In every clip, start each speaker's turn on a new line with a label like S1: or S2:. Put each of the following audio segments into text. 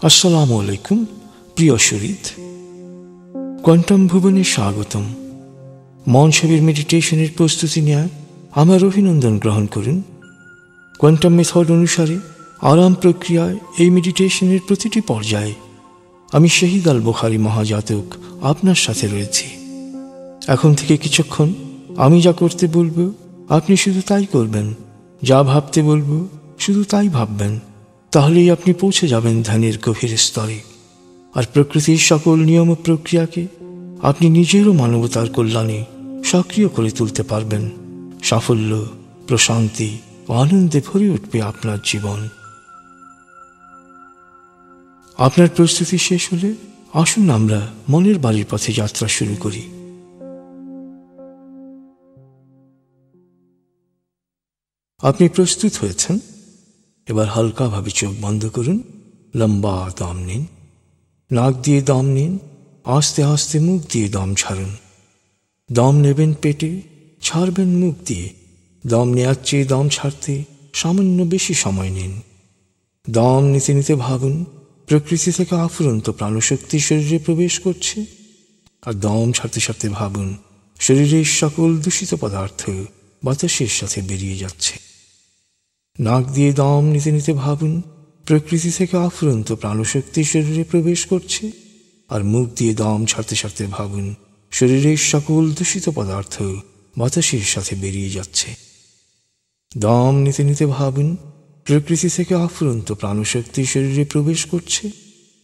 S1: আসসালামু আলাইকুম প্রিয় শরীদ, কোয়ান্টাম ভুবনে স্বাগতম। মনসাবীর মেডিটেশনের প্রস্তুতি নেয় আমার অভিনন্দন গ্রহণ করুন। কোয়ান্টাম মেথড অনুসারে আরাম প্রক্রিয়ায় এই মেডিটেশনের প্রতিটি পর্যায়ে আমি শহীদ আল বুখারী মহাজাতক আপনার সাথে রয়েছি। এখন থেকে কিছুক্ষণ আমি যা করতে বলবো আপনি শুধু তাই করবেন, যা ভাবতে বলবো শুধু তাই ভাববেন। তাহলেই আপনি পৌঁছে যাবেন ধ্যানের গভীর স্তরে, আর প্রকৃতির সকল নিয়ম ও প্রক্রিয়াকে আপনি নিজেরও মানবতার কল্যাণে সক্রিয় করে তুলতে পারবেন। সাফল্য, প্রশান্তি ও আনন্দে ভরে উঠবে আপনার জীবন। আপনার প্রস্তুতি শেষ হলে আসুন আমরা মনের বাড়ির পথে যাত্রা শুরু করি। আপনি প্রস্তুত হয়েছেন? এবার হালকাভাবে চোখ বন্ধ করুন, লম্বা দম নিন। নাক দিয়ে দম নিন, আস্তে আস্তে মুখ দিয়ে দম ছাড়ুন। দম নেবেন পেটে, ছাড়বেন মুখ দিয়ে। দম নেওয়ার চেয়ে দম ছাড়তে সামান্য বেশি সময় নিন। দম নিতে নিতে ভাবুন প্রকৃতি থেকে আফুরন্ত প্রাণশক্তি শরীরে প্রবেশ করছে, আর দম ছাড়তে ছাড়তে ভাবুন শরীরের সকল দূষিত পদার্থ বাতাসের সাথে বেরিয়ে যাচ্ছে। নাক দিয়ে দম নিতে নিতে ভাবুন প্রকৃতি থেকে আফুরন্ত প্রাণশক্তি শরীরে প্রবেশ করছে, আর মুখ দিয়ে দম ছাড়তে ছাড়তে ভাবুন শরীরের সকল দূষিত পদার্থ বাতাসের সাথে বেরিয়ে যাচ্ছে। দম নিতে নিতে ভাবুন প্রকৃতি থেকে আফুরন্ত প্রাণশক্তি শরীরে প্রবেশ করছে,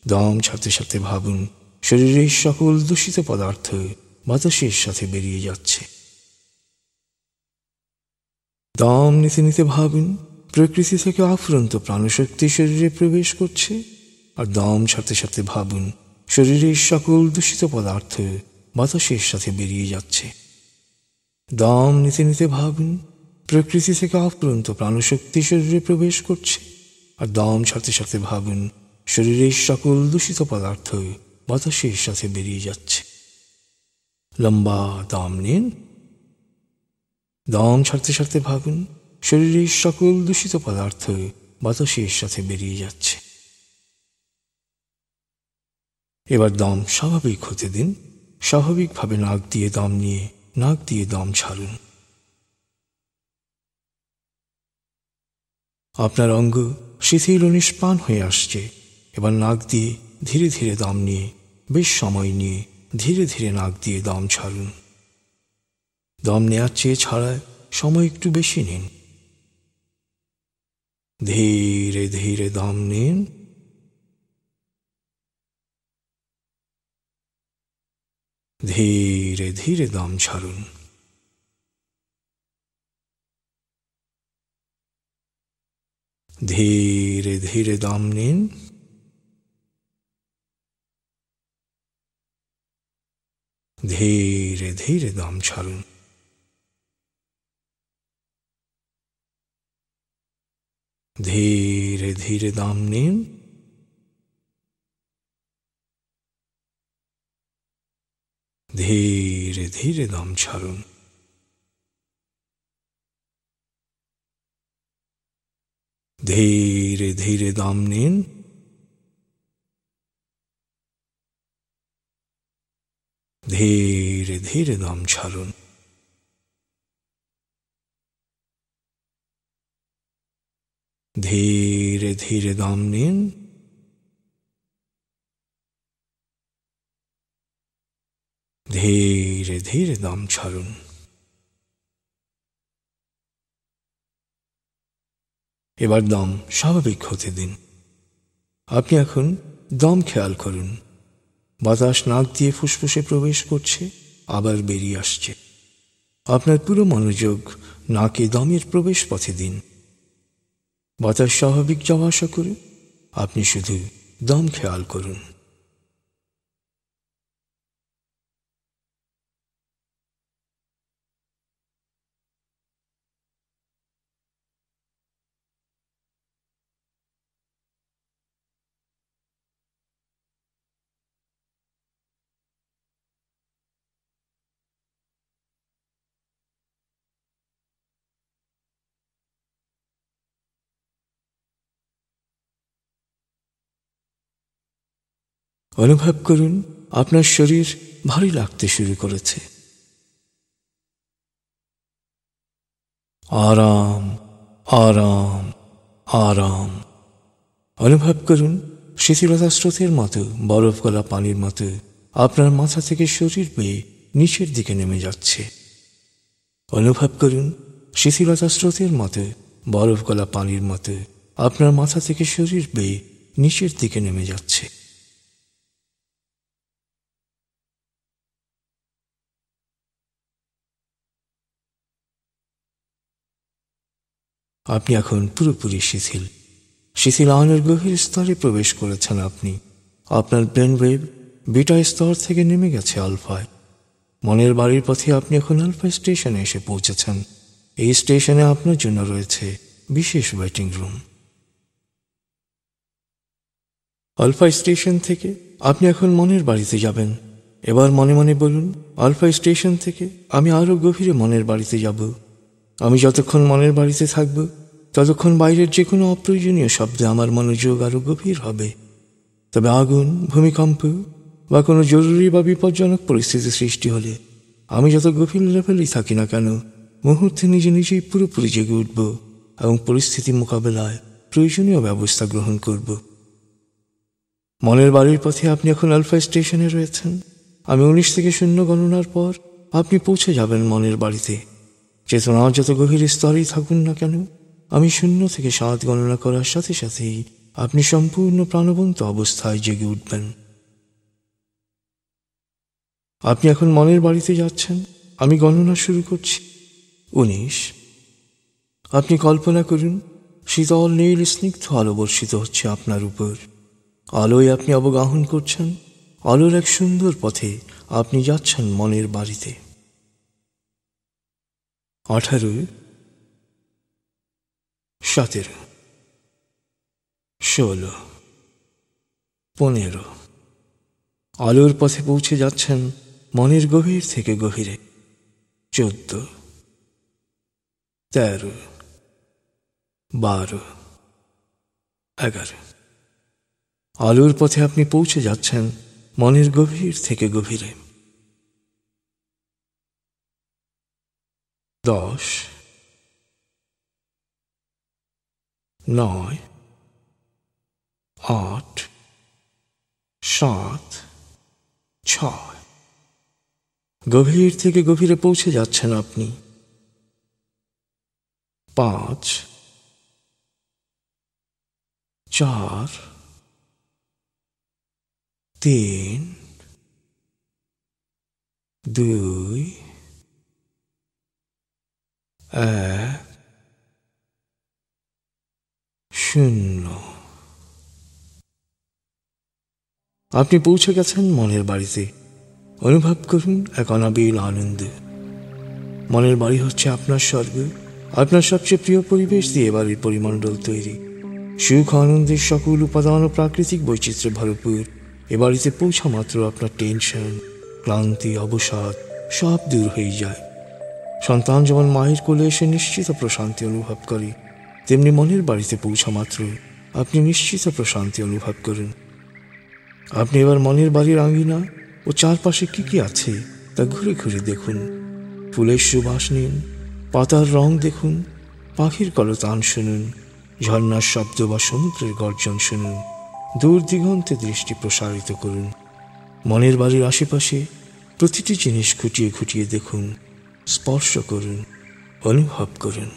S1: দম ছাড়তে ছাড়তে ভাবুন শরীরের সকল দূষিত পদার্থ বাতাসের সাথে বেরিয়ে যাচ্ছে। দম নিতে নিতে ভাবুন প্রকৃতি থেকে আফুরন্ত প্রাণশক্তি শরীরে প্রবেশ করছে, আর দম ছাড়তে ছাড়তে ভাবুন শরীরের সকল দূষিত পদার্থ বাতাসের সাথে বেরিয়ে যাচ্ছে। দম নিতে নিতে ভাবুন প্রকৃতি থেকে আফুরন্ত প্রাণশক্তি শরীরে প্রবেশ করছে, আর দম ছাড়তে ছাড়তে ভাবুন শরীরের সকল দূষিত পদার্থ বাতাসের সাথে বেরিয়ে যাচ্ছে। লম্বা দম নিন। দম ছাড়তে ছাড়তে ভাবুন শরীরের সকল দূষিত পদার্থ বাতাসের সাথে বেরিয়ে যাচ্ছে। এবার দম স্বাভাবিক হতে দিন। স্বাভাবিকভাবে নাক দিয়ে দম নিয়ে নাক দিয়ে দম ছাড়ুন। আপনার অঙ্গ শিথিল ও নিষ্প্রাণ হয়ে আসছে। এবার নাক দিয়ে ধীরে ধীরে দম নিয়ে বেশ সময় নিয়ে ধীরে ধীরে নাক দিয়ে দম ছাড়ুন। দম নেওয়ার চেয়ে ছাড়ায় সময় একটু বেশি নিন। ধীরে ধীরে দম নিন। ধীরে ধীরে দম ছাড়ুন। ধীরে ধীরে দম নিন। ধীরে ধীরে দম ছাড়ুন। ধীরে ধীরে দম নিন। ধীরে ধীরে দম ছাড়ুন। ধীরে ধীরে দম নিন। ধীরে ধীরে দম ছাড়ুন। ধীরে ধীরে দম নিন। ধীরে ধীরে দম ছাড়ুন। এবার দম স্বাভাবিক হতে দিন। আপনি এখন দম খেয়াল করুন। বাতাস নাক দিয়ে ফুসফুসে প্রবেশ করছে, আবার বেরিয়ে আসছে। আপনার পুরো মনোযোগ নাকে দমের প্রবেশ পথে দিন। বাতাস স্বাভাবিক যাওয়া আসা করে আপনি শুধু দম খেয়াল করুন। অনুভব করুন আপনার শরীর ভারী লাগতে শুরু করেছে। আরাম, আরাম, আরাম। অনুভব করুন শিথিলতা স্রোতের মতো, বরফ গলা পানির মতো আপনার মাথা থেকে শরীর বেয়ে নিচের দিকে নেমে যাচ্ছে। অনুভব করুন শিথিলতা স্রোতের মতো, বরফ গলা পানির মতো আপনার মাথা থেকে শরীর বেয়ে নিচের দিকে নেমে যাচ্ছে। আপনি এখন পুরোপুরি শিথিল। শিথিল আয়নের গভীর স্তরে প্রবেশ করেছেন আপনি। আপনার ব্রেন ওয়েভ বিটা স্তর থেকে নেমে গেছে আলফায়। মনের বাড়ির পথে আপনি এখন আলফা স্টেশনে এসে পৌঁছেছেন। এই স্টেশনে আপনার জন্য রয়েছে বিশেষ ওয়েটিং রুম। আলফা স্টেশন থেকে আপনি এখন মনের বাড়িতে যাবেন। এবার মনে মনে বলুন, আলফা স্টেশন থেকে আমি আরও গভীরে মনের বাড়িতে যাব। আমি যতক্ষণ মনের বাড়িতে থাকব, ততক্ষণ বাইরের যে কোনো অপ্রয়োজনীয় শব্দে আমার মনোযোগ আরও গভীর হবে। তবে আগুন, ভূমিকম্প বা কোনো জরুরি বা বিপজ্জনক পরিস্থিতি সৃষ্টি হলে আমি যত গভীর লেভেলেই থাকি না কেন, মুহূর্তে নিজে নিজেই পুরোপুরি জেগে উঠব এবং পরিস্থিতি মোকাবেলায় প্রয়োজনীয় ব্যবস্থা গ্রহণ করব। মনের বাড়ির পথে আপনি এখন আলফা স্টেশনে রয়েছেন। আমি 19 থেকে 0 গণনার পর আপনি পৌঁছে যাবেন মনের বাড়িতে। চেতনা যত গভীর স্তরেই থাকুন না কেন, আমি 0 থেকে 7 গণনা করার সাথে সাথেই আপনি সম্পূর্ণ প্রাণবন্ত অবস্থায় জেগে উঠবেন। আপনি এখন মনের বাড়িতে যাচ্ছেন। আমি গণনা শুরু করছি। 19। আপনি কল্পনা করুন শীতল নীল স্নিগ্ধ আলো বর্ষিত হচ্ছে আপনার উপর। আলোয় আপনি অবগাহন করছেন। আলোর এক সুন্দর পথে আপনি যাচ্ছেন মনের বাড়িতে। 18, 17, 16, 15। আলোর পথে পৌঁছে যাচ্ছেন মনের গভীর থেকে গভীরে। 14, 13, 12, 11। আলোর পথে আপনি পৌঁছে যাচ্ছেন মনের গভীর থেকে গভীরে। 10, 9, 8, 7, 6। গভীর থেকে গভীরে পৌঁছে যাচ্ছেন আপনি। 5, 4, 3, 2, 1, 0। আপনি পৌঁছে গেছেন মনের বাড়িতে। অনুভব করুন এক অনাবিল আনন্দ। মনের বাড়ি হচ্ছে আপনার স্বর্গ। আপনার সবচেয়ে প্রিয় পরিবেশ দিয়ে বাড়ির পরিমণ্ডল তৈরি। সুখ আনন্দের সকল উপাদান ও প্রাকৃতিক বৈচিত্র্যে ভরপুর। এ বাড়িতে পৌঁছা মাত্র আপনার টেনশন, ক্লান্তি, অবসাদ সব দূর হয়ে যায়। সন্তান যেমন মায়ের কোলে এসে নিশ্চিত প্রশান্তি অনুভব করে, তেমনি মনের বাড়িতে পৌঁছা মাত্র আপনি নিশ্চিত প্রশান্তি অনুভব করুন। আপনি এবার মনের বাড়ির আঙ্গিনা ও চারপাশে কি কি আছে তা ঘুরে ঘুরে দেখুন। ফুলের সুবাস নিন, পাতার রং দেখুন, পাখির কলতান শুনুন, ঝর্ণার শব্দ বা সমুদ্রের গর্জন শুনুন। দূর দিগন্তে দৃষ্টি প্রসারিত করুন। মনের বাড়ির আশেপাশে প্রতিটি জিনিস খুঁটিয়ে খুঁটিয়ে দেখুন, স্পর্শ করুন, অনুভব করুন।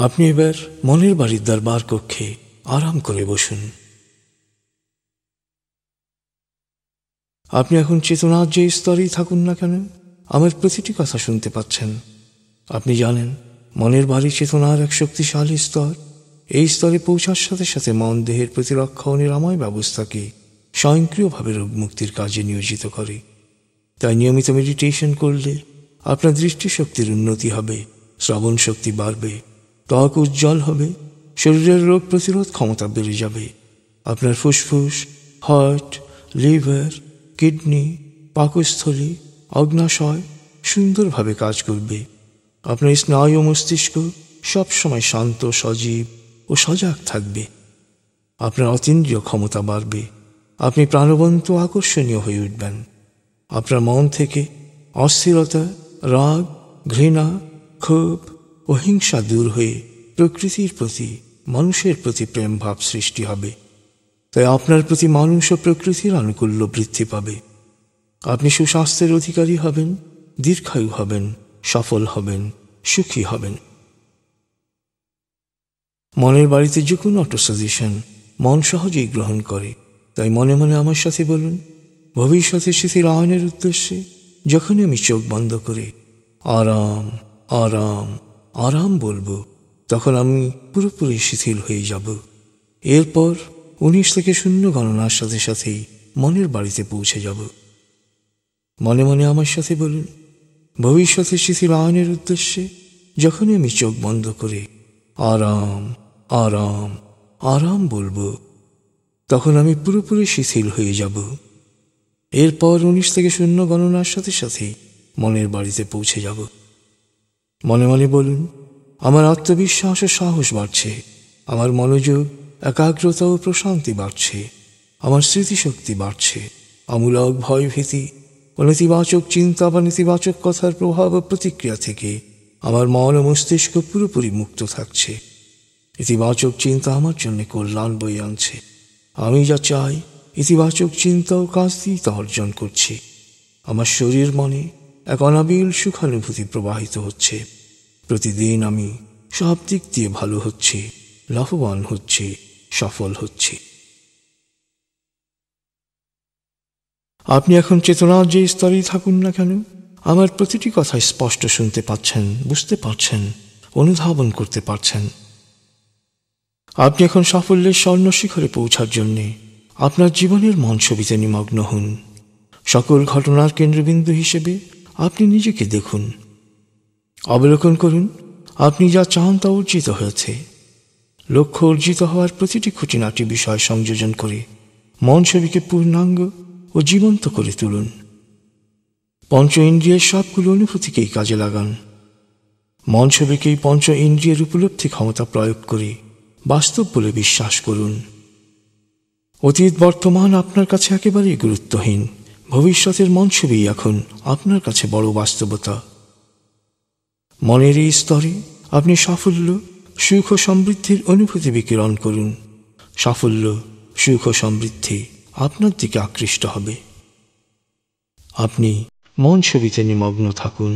S1: আপনি এবার মনের বাড়ির দরবার কক্ষে আরাম করে বসুন। আপনি এখন চেতনার যে স্তরেই থাকুন না কেন, আমার প্রতিটি কথা শুনতে পাচ্ছেন। আপনি জানেন মনের বাড়ি চেতনার এক শক্তিশালী স্তর। এই স্তরে পৌঁছার সাথে সাথে মন দেহের প্রতিরক্ষা ও নিরাময় ব্যবস্থাকে স্বয়ংক্রিয়ভাবে রোগ মুক্তির কাজে নিয়োজিত করে। তাই নিয়মিত মেডিটেশন করলে আপনার দৃষ্টিশক্তির উন্নতি হবে, শ্রবণ শক্তি বাড়বে, ত্বক উজ্জ্বল হবে, শরীরের রোগ প্রতিরোধ ক্ষমতা বেড়ে যাবে। আপনার ফুসফুস, হার্ট, লিভার, কিডনি, পাকস্থলী, অগ্নাশয় সুন্দরভাবে কাজ করবে। আপনার স্নায়ু ও মস্তিষ্ক সবসময় শান্ত, সজীব ও সজাগ থাকবে। আপনার অতীন্দ্রিয় ক্ষমতা বাড়বে। আপনি প্রাণবন্ত, আকর্ষণীয় হয়ে উঠবেন। আপনার মন থেকে অস্থিরতা, রাগ, ঘৃণা, ক্ষোভ ও হিংসা দূর হয়ে প্রকৃতির প্রতি, মানুষের প্রতি প্রেম ভাব সৃষ্টি হবে। তাই আপনার প্রতি মানুষ ও প্রকৃতির আনুকূল্য বৃদ্ধি পাবে। আপনি সুস্বাস্থ্যের অধিকারী হবেন, দীর্ঘায়ু হবেন, সফল হবেন, সুখী হবেন। মনের বাড়িতে যে কোনো অটো সাজেশন মন সহজেই গ্রহণ করে। তাই মনে মনে আমার সাথে বলুন, ভবিষ্যতে শিথিল আয়নের উদ্দেশ্যে যখনই আমি চোখ বন্ধ করে আরাম আরাম আরাম বলবো, তখন আমি পুরোপুরি শিথিল হয়ে যাব। এরপর 19 থেকে 0 গণনার সাথে সাথেই মনের বাড়িতে পৌঁছে যাব। মনে মনে আমার সাথে বলুন, ভবিষ্যতে শিথিল আয়নের উদ্দেশ্যে যখনই আমি চোখ বন্ধ করে আরাম আরাম আরাম বলবো, তখন আমি পুরোপুরি শিথিল হয়ে যাব। এরপর 19 থেকে 0 গণনার সাথে সাথেই মনের বাড়িতে পৌঁছে যাব। মনে মনে বলুন, আমার আত্মবিশ্বাস ও সাহস বাড়ছে, আমার মনোযোগ, একাগ্রতা ও প্রশান্তি বাড়ছে, আমার স্মৃতিশক্তি বাড়ছে, আমূলক ভয়ভীতি ও নেতিবাচক চিন্তা বা নেতিবাচক কথার প্রভাব ও প্রতিক্রিয়া থেকে আমার মন ও মস্তিষ্ক পুরোপুরি মুক্ত থাকছে। ইতিবাচক চিন্তা আমার জন্য কল্যাণ বয়ে আনছে। আমি যা চাই ইতিবাচক চিন্তা ও কাজ দিয়ে তা অর্জন করছি। আমার শরীর মনে এক অনাবিল সুখানুভূতি প্রবাহিত হচ্ছে। প্রতিদিন আমি সব দিক দিয়ে ভালো হচ্ছি, লাভবান হচ্ছি, সফল হচ্ছি। আপনি এখন চেতনার যে স্তরেই থাকুন না কেন, আমার প্রতিটি কথা স্পষ্ট শুনতে পাচ্ছেন, বুঝতে পারছেন, অনুধাবন করতে পারছেন। আপনি এখন সাফল্যের স্বর্ণ শিখরে পৌঁছার জন্যে আপনার জীবনের মন ছবিতে নিমগ্ন হন। সকল ঘটনার কেন্দ্রবিন্দু হিসেবে আপনি নিজেকে দেখুন। অবলোকন করুন, আপনি যা চান তা অর্জিত হয়েছে। লক্ষ্য অর্জিত হওয়ার প্রতিটি খুঁটিনাটি বিষয় সংযোজন করে মন ছবিকে পূর্ণাঙ্গ ও জীবন্ত করে তুলুন। পঞ্চ ইন্দ্রিয়ের সবগুলো অনুভূতিকেই কাজে লাগান। মন ছবিকেই পঞ্চ ইন্দ্রিয়ের উপলব্ধি ক্ষমতা প্রয়োগ করে বাস্তব বলে বিশ্বাস করুন। অতীত বর্তমান আপনার কাছে একেবারেই গুরুত্বহীন। ভবিষ্যতের মন ছবি এখন আপনার কাছে বড় বাস্তবতা। মনের এই স্তরে আপনি সাফল্য, সুখ ও সমৃদ্ধির অনুভূতি বিকিরণ করুন। সাফল্য, সুখ ও সমৃদ্ধি আপনার দিকে আকৃষ্ট হবে। আপনি মন ছবিতে নিমগ্ন থাকুন।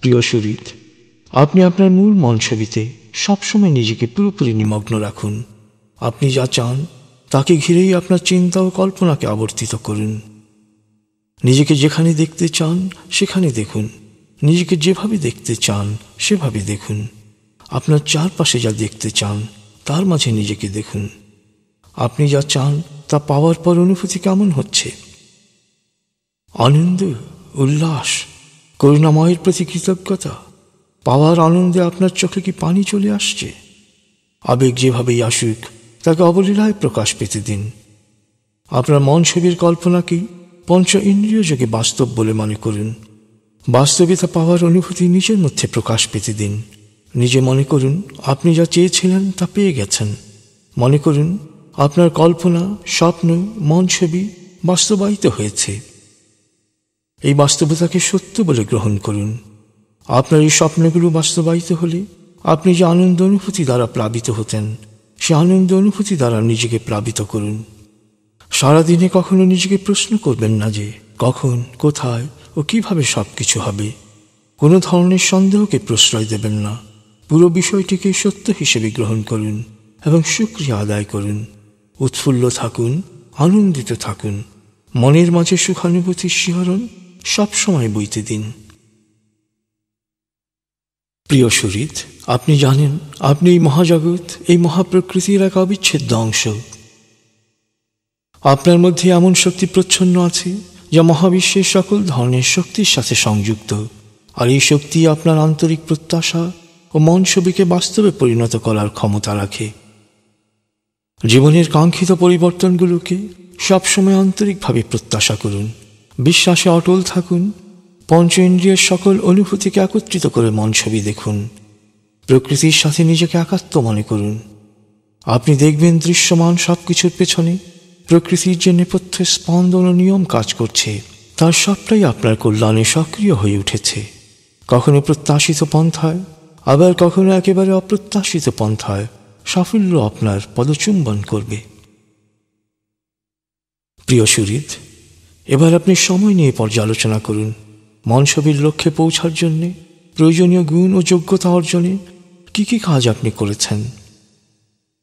S1: প্রিয় সুহৃদ, আপনি আপনার মূল মন ছবিতে সবসময় নিজেকে পুরোপুরি নিমগ্ন রাখুন। আপনি যা চান তাকে ঘিরেই আপনার চিন্তা ও কল্পনাকে আবর্তিত করুন। নিজেকে যেখানে দেখতে চান সেখানে দেখুন, নিজেকে যেভাবে দেখতে চান সেভাবে দেখুন। আপনার চারপাশে যা দেখতে চান তার মাঝে নিজেকে দেখুন। আপনি যা চান তা পাওয়ার পর অনুভূতি কেমন হচ্ছে? আনন্দ, উল্লাস, করুণাময়ের প্রতি কৃতজ্ঞতা। পাওয়ার আনন্দে আপনার চোখে কি পানি চলে আসছে? আবেগ যেভাবেই আসুক তাকে অবলীলায় প্রকাশ পেতে দিন। আপনার মন ছবির কল্পনাকেই পঞ্চ ইন্দ্রিয় যোগে বাস্তব বলে মনে করুন। বাস্তবে তা পাওয়ার অনুভূতি নিজের মধ্যে প্রকাশ পেতে দিন। নিজে মনে করুন আপনি যা চেয়েছিলেন তা পেয়ে গেছেন। মনে করুন আপনার কল্পনা, স্বপ্ন, মন ছবি বাস্তবায়িত হয়েছে। এই বাস্তবতাকে সত্য বলে গ্রহণ করুন। আপনার এই স্বপ্নগুলো বাস্তবায়িত হলে আপনি যে আনন্দ অনুভূতি দ্বারা প্লাবিত হতেন, সে আনন্দ অনুভূতি দ্বারা নিজেকে প্লাবিত করুন। সারাদিনে কখনো নিজেকে প্রশ্ন করবেন না যে কখন, কোথায় ও কিভাবে সবকিছু হবে। কোনো ধরনের সন্দেহকে প্রশ্রয় দেবেন না। পুরো বিষয়টিকে সত্য হিসেবে গ্রহণ করুন এবং শুকরিয়া আদায় করুন। উৎফুল্ল থাকুন, আনন্দিত থাকুন। মনের মাঝে সুখানুভূতির শিহরণ সবসময় বইতে দিন। প্রিয় সুহৃদ, আপনি জানেন আপনি এই মহাজগৎ, এই মহাপ্রকৃতির এক অবিচ্ছেদ্য অংশ। আপনার মধ্যে এমন শক্তি প্রচ্ছন্ন আছে যা মহাবিশ্বের সকল ধরনের শক্তির সাথে সংযুক্ত, আর এই শক্তি আপনার আন্তরিক প্রত্যাশা ও মন ছবিকে বাস্তবে পরিণত করার ক্ষমতা রাখে। জীবনের কাঙ্ক্ষিত পরিবর্তনগুলোকে সবসময় আন্তরিকভাবে প্রত্যাশা করুন। বিশ্বাসে অটল থাকুন। পঞ্চ ইন্দ্রিয়ের সকল অনুভূতিকে একত্রিত করে মন ছবি দেখুন। প্রকৃতির সাথে নিজেকে একাত্ম মনে করুন। আপনি দেখবেন দৃশ্যমান সবকিছুর পেছনে প্রকৃতির যে নেপথ্য স্পন্দন ও নিয়ম কাজ করছে, তার সবটাই আপনার কল্যাণে সক্রিয় হয়ে উঠেছে। কখনো প্রত্যাশিত পন্থায়, আবার কখনো একেবারে অপ্রত্যাশিত পন্থায় সাফল্য আপনার পদচুম্বন করবে। প্রিয় সুহৃদ, এবার আপনি সময় নিয়ে পর্যালোচনা করুন। মন ছবির লক্ষ্যে পৌঁছার জন্যে প্রয়োজনীয় গুণ ও যোগ্যতা অর্জনে কি কি কাজ আপনি করেছেন।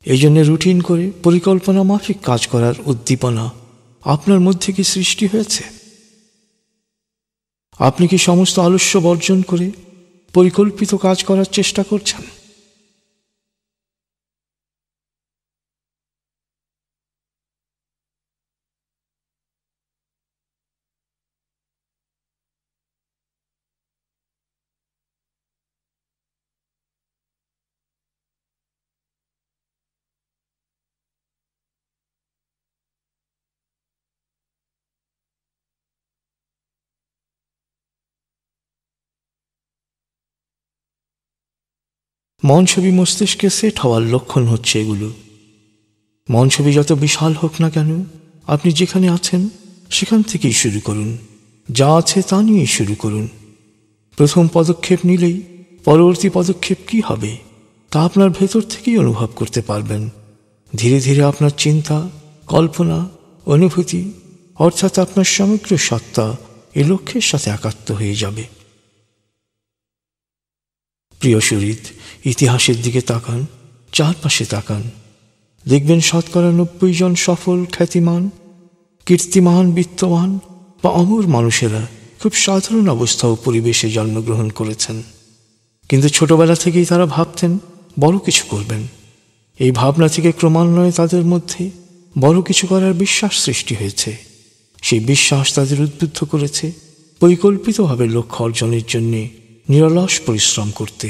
S1: এই জন্য রুটিন করে পরিকল্পনা মাফিক কাজ করার উদ্দীপনা আপনার মধ্যে কি সৃষ্টি হয়েছে? আপনি কি সমস্ত আলস্য বর্জন করে পরিকল্পিত কাজ করার চেষ্টা করছেন? মন ছবি মস্তিষ্কে সেট হওয়ার লক্ষণ হচ্ছে এগুলো। মন ছবি যত বিশাল হোক না কেন, আপনি যেখানে আছেন সেখান থেকেই শুরু করুন। যা আছে তা নিয়েই শুরু করুন। প্রথম পদক্ষেপ নিলেই পরবর্তী পদক্ষেপ কি হবে তা আপনার ভেতর থেকেই অনুভব করতে পারবেন। ধীরে ধীরে আপনার চিন্তা, কল্পনা, অনুভূতি অর্থাৎ আপনার সমগ্র সত্তা এ লক্ষ্যের সাথে একাত্ম হয়ে যাবে। প্রিয় সুহৃদ, ইতিহাসের দিকে তাকান, চারপাশে তাকান। দেখবেন ৯০% সফল, খ্যাতিমান, কীর্তিমান, বিত্তবান বা অমর মানুষেরা খুব সাধারণ অবস্থা ও পরিবেশে জন্মগ্রহণ করেছেন, কিন্তু ছোটবেলা থেকেই তারা ভাবতেন বড় কিছু করবেন। এই ভাবনা থেকে ক্রমান্বয়ে তাদের মধ্যে বড় কিছু করার বিশ্বাস সৃষ্টি হয়েছে। সেই বিশ্বাস তাদের উদ্বুদ্ধ করেছে পরিকল্পিতভাবে লক্ষ্য অর্জনের জন্য নিরলস পরিশ্রম করতে।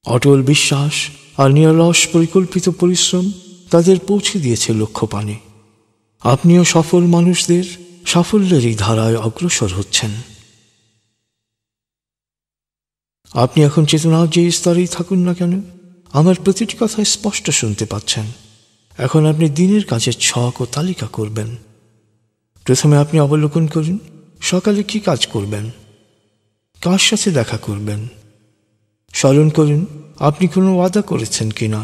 S1: অটল বিশ্বাস আর নিরলস পরিকল্পিত পরিশ্রম তাদের পৌঁছে দিয়েছে লক্ষ্যপানে। আপনিও সফল মানুষদের সাফল্যের এই ধারায় অগ্রসর হচ্ছেন। আপনি এখন চেতনার যে স্তরেই থাকুন না কেন, আমার প্রতিটি কথায় স্পষ্ট শুনতে পাচ্ছেন। এখন আপনি দিনের কাজের ছক ও তালিকা করবেন। প্রথমে আপনি অবলোকন করুন সকালে কি কাজ করবেন, কার সাথে দেখা করবেন। স্মরণ করুন আপনি কোনো ওয়াদা করেছেন কিনা,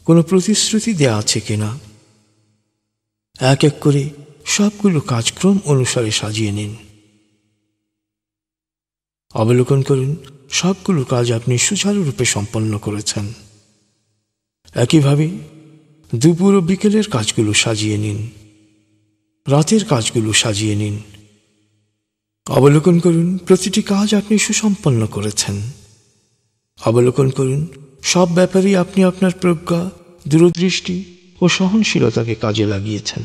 S1: কোনো প্রতিশ্রুতি দেয়া আছে কিনা। এক এক করে সবগুলো কাজক্রম অনুসারে সাজিয়ে নিন। অবলোকন করুন সবগুলো কাজ আপনি সুচারুরূপে সম্পন্ন করেছেন। একইভাবে দুপুর ও বিকেলের কাজগুলো সাজিয়ে নিন, রাতের কাজগুলো সাজিয়ে নিন। অবলোকন করুন প্রতিটি কাজ আপনি সুসম্পন্ন করেছেন। অবলোকন করুন সব ব্যাপারেই আপনি আপনার প্রজ্ঞা, দূরদৃষ্টি ও সহনশীলতাকে কাজে লাগিয়েছেন।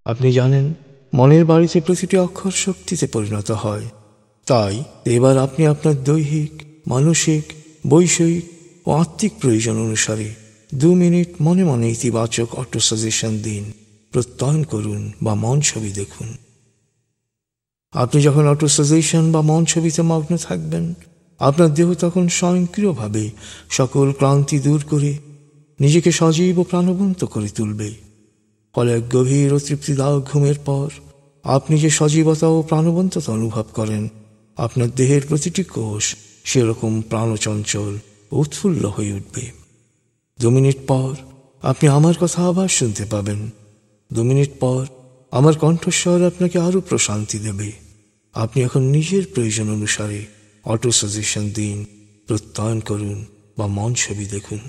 S1: আপনি জানেন মনের বাড়িতে প্রতিটি অক্ষর শক্তিতে পরিণত হয়। তাই এবার আপনি আপনার দৈহিক, মানসিক, বৈষয়িক ও আত্মিক প্রয়োজন অনুসারে 2 মিনিট মনে মনে ইতিবাচক অটো সাজেশন দিন, প্রত্যয়ন করুন বা মন ছবি দেখুন। আপনি যখন অটো সাজেশন বা মন ছবিতে মগ্ন থাকবেন, আপনার দেহ তখন স্বয়ংক্রিয়ভাবে সকল ক্লান্তি দূর করে নিজেকে সজীব ও প্রাণবন্ত করে তুলবে। ফলে এক গভীর ও তৃপ্তিদায়ক ঘুমের পর আপনি যে সজীবতা ও প্রাণবন্ততা অনুভব করেন, আপনার দেহের প্রতিটি কোষ সেরকম প্রাণচঞ্চল ও উৎফুল্ল হয়ে উঠবে। 2 মিনিট পর আপনি আমার কথা আবার শুনতে পাবেন। 2 মিনিট পর আমার কণ্ঠস্বর আপনাকে আরও প্রশান্তি দেবে। আপনি এখন নিজের প্রয়োজন অনুসারে অটো সাজেশন দিন, প্রত্যয়ন করুন বা মন ছবি দেখুন।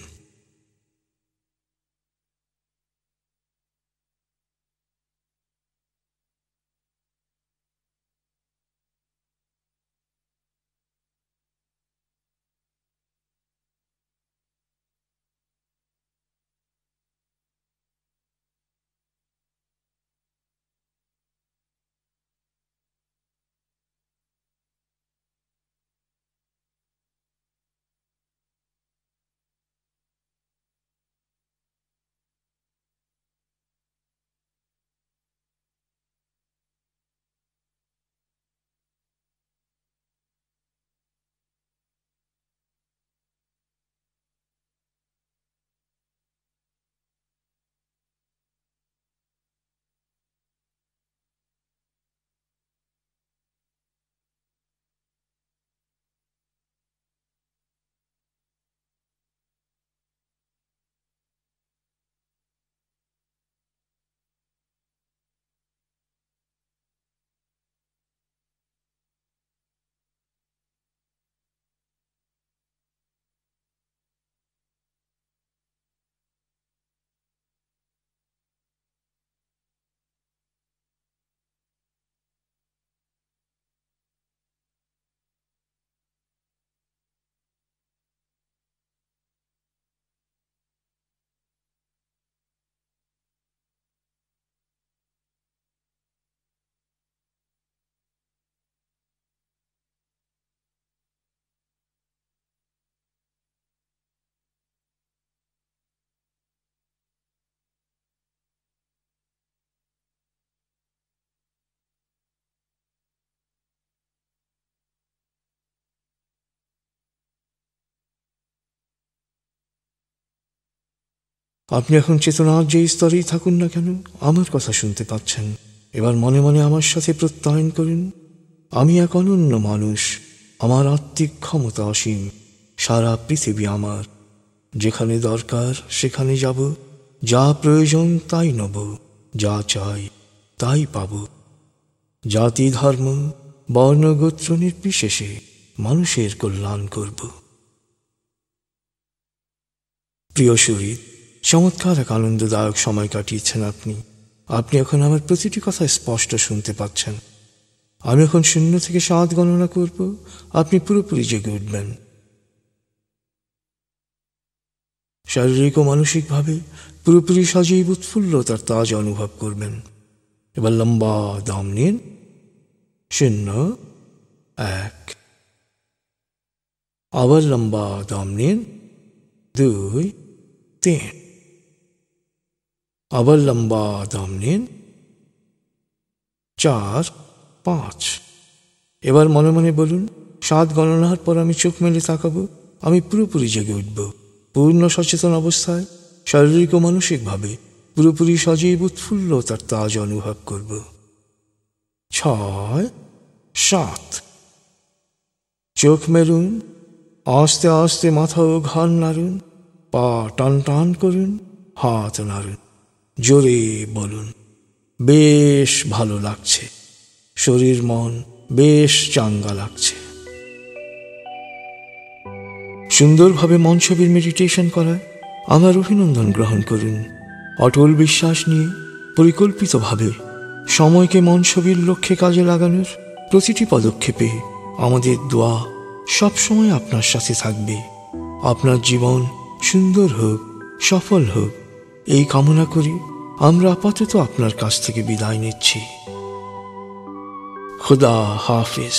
S1: আপনি এখন চেতনার যে স্তরেই থাকুন না কেন, আমার কথা শুনতে পাচ্ছেন। এবার মনে মনে আমার সাথে প্রত্যয়ন করুন, আমি এক অনন্য মানুষ, আমার আত্মিক ক্ষমতা অসীম, সারা পৃথিবী আমার, যেখানে দরকার সেখানে যাব, যা প্রয়োজন তাই নেব, যা চাই তাই পাব। জাতি ধর্ম বর্ণ গোত্র নির্বিশেষে মানুষের কল্যাণ করব। প্রিয় শরীর, চমৎকার এক আনন্দদায়ক সময় কাটিয়েছেন আপনি। আপনি এখন আমার প্রতিটি কথা স্পষ্ট শুনতে পাচ্ছেন। আমি এখন 0 থেকে 7 গণনা করব, আপনি পুরোপুরি জেগে উঠবেন। শারীরিক ও মানসিকভাবে পুরোপুরি সজীব উৎফুল্লতার তাজ অনুভব করবেন। এবার লম্বা দম নিন। 0, 1। আবার লম্বা দম নিন। 2, 3। আবার লম্বা দম নিন। 4, 5। এবার মনে মনে বলুন, 7 গণনার পর আমি চোখ মেলে তাকাবো, আমি পুরোপুরি জেগে উঠব, পূর্ণ সচেতন অবস্থায় শারীরিক ও মানসিকভাবে পুরোপুরি সজীব উৎফুল্লতার তাজ অনুভব করব। 6, 7। চোখ মেলুন, আস্তে আস্তে মাথা ও ঘাড় নাড়ুন, পা টান টান করুন, হাত নাড়ুন, জোরে বলুন, বেশ ভালো লাগছে, শরীর মন বেশ চাঙ্গা লাগছে। সুন্দরভাবে মনছবির মেডিটেশন করায় আমার অভিনন্দন গ্রহণ করুন। অটল বিশ্বাস নিয়ে পরিকল্পিতভাবে সময়কে মনছবির লক্ষ্যে কাজে লাগানোর প্রতিটি পদক্ষেপে আমাদের দোয়া সবসময় আপনার সাথে থাকবে। আপনার জীবন সুন্দর হোক, সফল হোক, এই কামনা করি আমরা আপাতত আপনার কাছ থেকে বিদায় নিচ্ছি। খুদা হাফেজ।